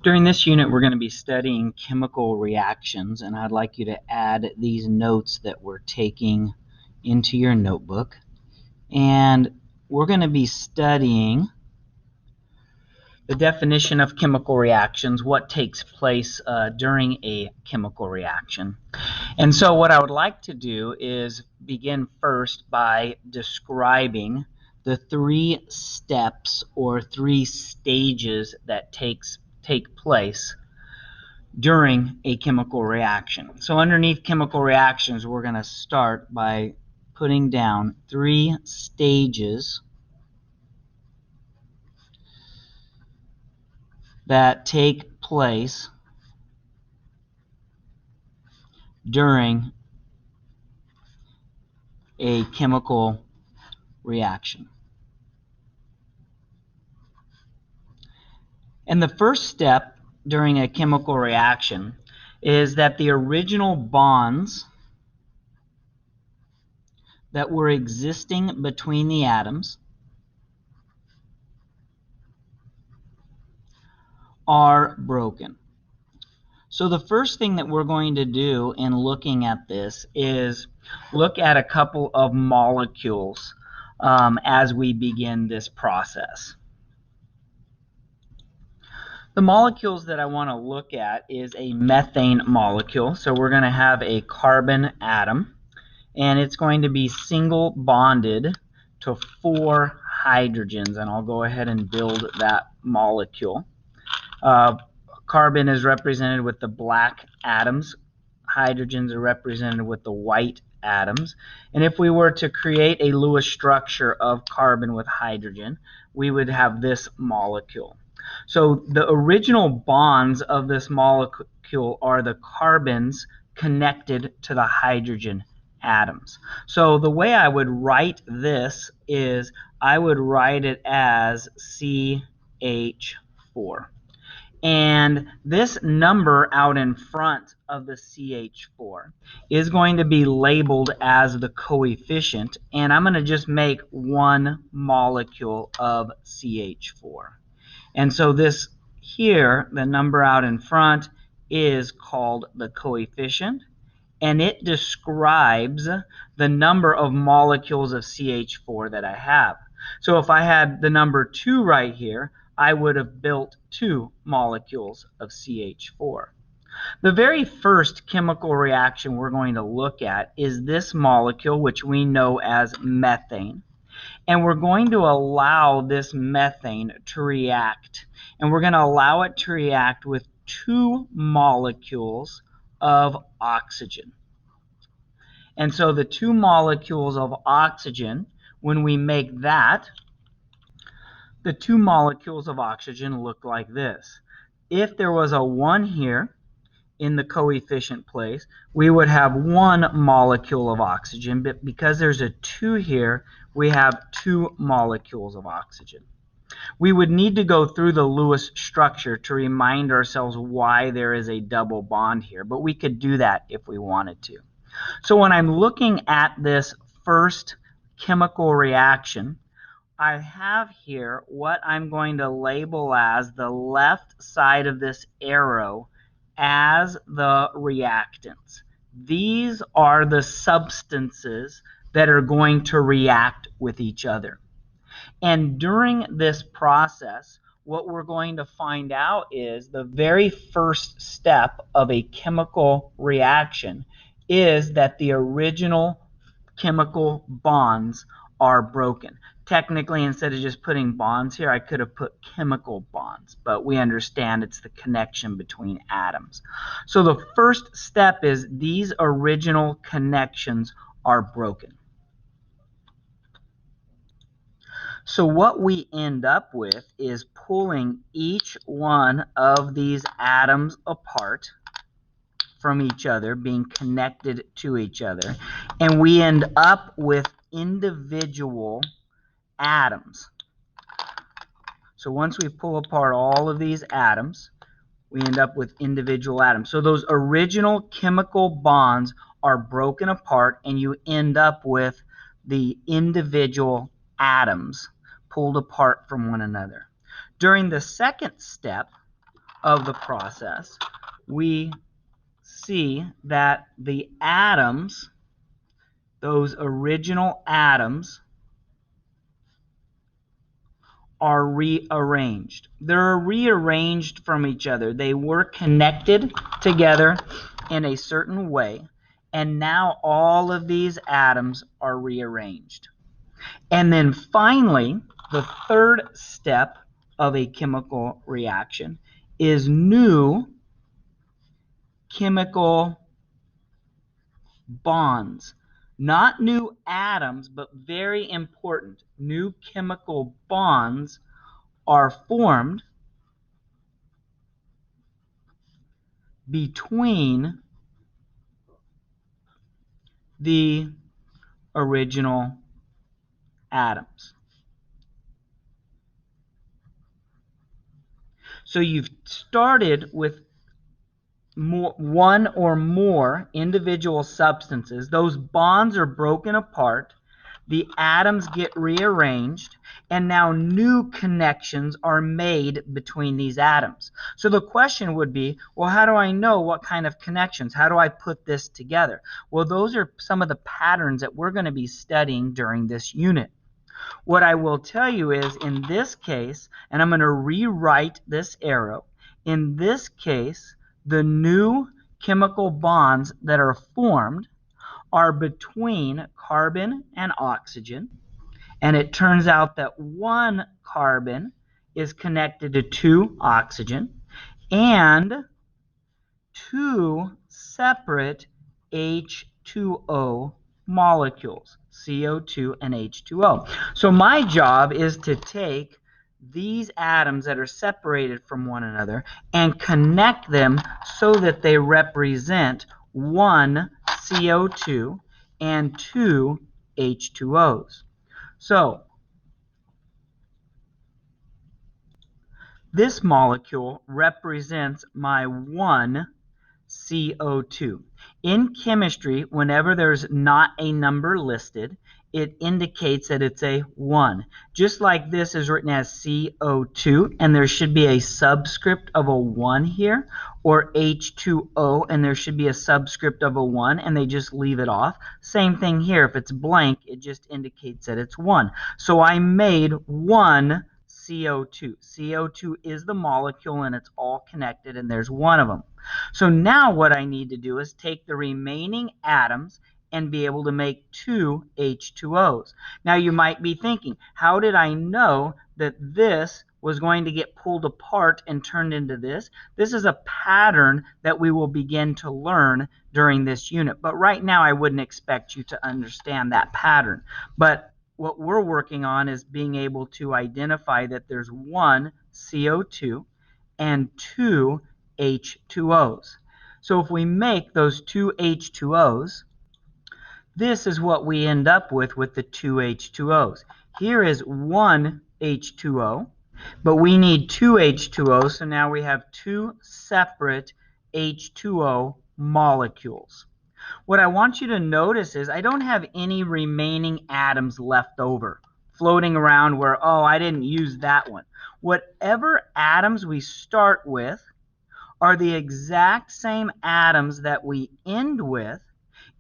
During this unit, we're going to be studying chemical reactions, and I'd like you to add these notes that we're taking into your notebook. And we're going to be studying the definition of chemical reactions, what takes place during a chemical reaction. And so what I would like to do is begin first by describing the 3 steps or 3 stages that take place during a chemical reaction. So underneath chemical reactions, we're going to start by putting down 3 stages that take place during a chemical reaction. And the first step during a chemical reaction is that the original bonds that were existing between the atoms are broken. So the first thing that we're going to do in looking at this is look at a couple of molecules as we begin this process. The molecules that I want to look at is a methane molecule. So we're going to have a carbon atom, and it's going to be single bonded to 4 hydrogens, and I'll go ahead and build that molecule. Carbon is represented with the black atoms. Hydrogens are represented with the white atoms. And if we were to create a Lewis structure of carbon with hydrogen, we would have this molecule. So the original bonds of this molecule are the carbons connected to the hydrogen atoms. So the way I would write this is I would write it as CH4. And this number out in front of the CH4 is going to be labeled as the coefficient, and I'm going to just make 1 molecule of CH4. And so this here, the number out in front, is called the coefficient, and it describes the number of molecules of CH4 that I have. So if I had the number 2 right here, I would have built 2 molecules of CH4. The very first chemical reaction we're going to look at is this molecule, which we know as methane. And we're going to allow this methane to react. And we're going to allow it to react with 2 molecules of oxygen. And so the 2 molecules of oxygen, when we make that, the 2 molecules of oxygen look like this. If there was a 1 here in the coefficient place, we would have 1 molecule of oxygen, but because there's a 2 here, we have 2 molecules of oxygen. We would need to go through the Lewis structure to remind ourselves why there is a double bond here, but we could do that if we wanted to. So when I'm looking at this first chemical reaction, I have here what I'm going to label as the left side of this arrow as the reactants. These are the substances that are going to react with each other. And during this process, what we're going to find out is the very first step of a chemical reaction is that the original chemical bonds are broken. Technically, instead of just putting bonds here, I could have put chemical bonds, but we understand it's the connection between atoms. So the first step is these original connections are broken. So what we end up with is pulling each one of these atoms apart from each other, being connected to each other, and we end up with individual atoms. So once we pull apart all of these atoms, we end up with individual atoms. So those original chemical bonds are broken apart, and you end up with the individual atoms pulled apart from one another. During the second step, of the process, we see that the atoms, those original atoms, are rearranged. They're rearranged from each other. They were connected together in a certain way, and now all of these atoms are rearranged. And then finally, the third step of a chemical reaction is new chemical bonds. Not new atoms, but very important, new chemical bonds are formed between the original atoms. So you've started with one or more individual substances. Those bonds are broken apart. The atoms get rearranged, and now new connections are made between these atoms. So the question would be, well, how do I know what kind of connections? How do I put this together? Well, those are some of the patterns that we're going to be studying during this unit. What I will tell you is, in this case, and I'm going to rewrite this arrow, in this case, the new chemical bonds that are formed are between carbon and oxygen, and it turns out that one carbon is connected to two oxygen and two separate H2O molecules, CO2 and H2O. So my job is to take these atoms that are separated from one another and connect them so that they represent one CO2 and two H2Os. So this molecule represents my one CO2. In chemistry, whenever there's not a number listed, it indicates that it's a 1. Just like this is written as CO2, and there should be a subscript of a 1 here, or H2O, and there should be a subscript of a 1, and they just leave it off. Same thing here. If it's blank, it just indicates that it's 1. So I made one CO2. CO2 is the molecule, and it's all connected, and there's one of them. So now what I need to do is take the remaining atoms and be able to make two H2Os. Now you might be thinking, how did I know that this was going to get pulled apart and turned into this? This is a pattern that we will begin to learn during this unit. But right now I wouldn't expect you to understand that pattern. But what we're working on is being able to identify that there's one CO2 and two H2Os. So if we make those two H2Os, this is what we end up with the two H2Os. Here is one H2O, but we need two H2Os, so now we have two separate H2O molecules. What I want you to notice is I don't have any remaining atoms left over floating around where, oh, I didn't use that one. Whatever atoms we start with are the exact same atoms that we end with.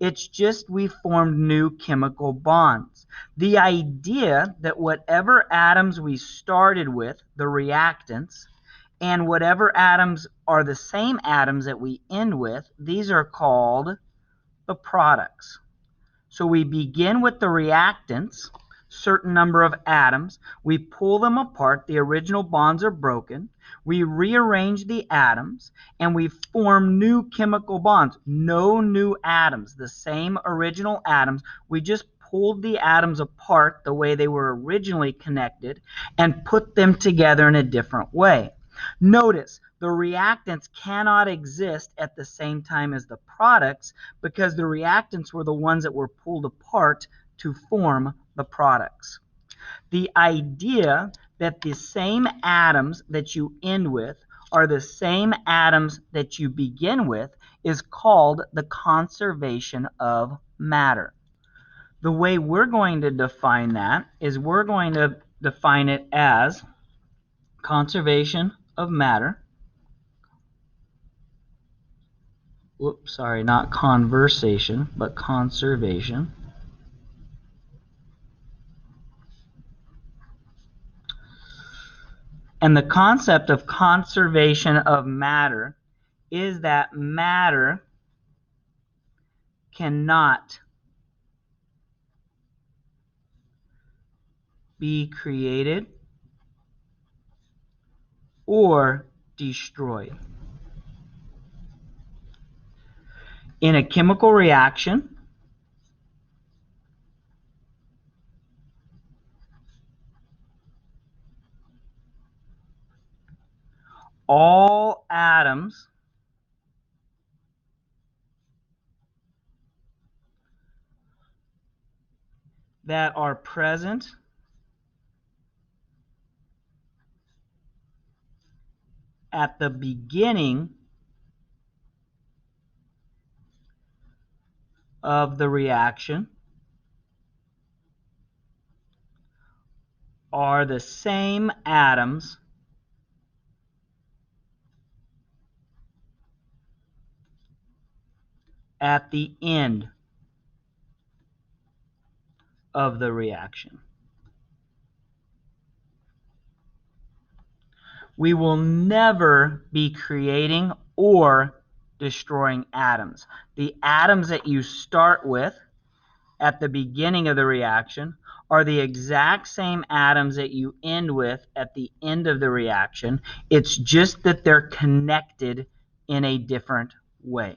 It's just we formed new chemical bonds. The idea that whatever atoms we started with, the reactants, and whatever atoms are the same atoms that we end with, these are called the products. So we begin with the reactants, certain number of atoms. We pull them apart. The original bonds are broken. We rearrange the atoms, and we form new chemical bonds. No new atoms, the same original atoms. We just pulled the atoms apart the way they were originally connected and put them together in a different way. Notice, the reactants cannot exist at the same time as the products because the reactants were the ones that were pulled apart to form the products. The idea that the same atoms that you end with are the same atoms that you begin with is called the conservation of matter. The way we're going to define that is we're going to define it as conservation of matter whoops, sorry, not conversation, but conservation. And the concept of conservation of matter is that matter cannot be created or destroyed. In a chemical reaction, all atoms that are present at the beginning of the reaction are the same atoms at the end of the reaction. We will never be creating or destroying atoms. The atoms that you start with at the beginning of the reaction are the exact same atoms that you end with at the end of the reaction. It's just that they're connected in a different way.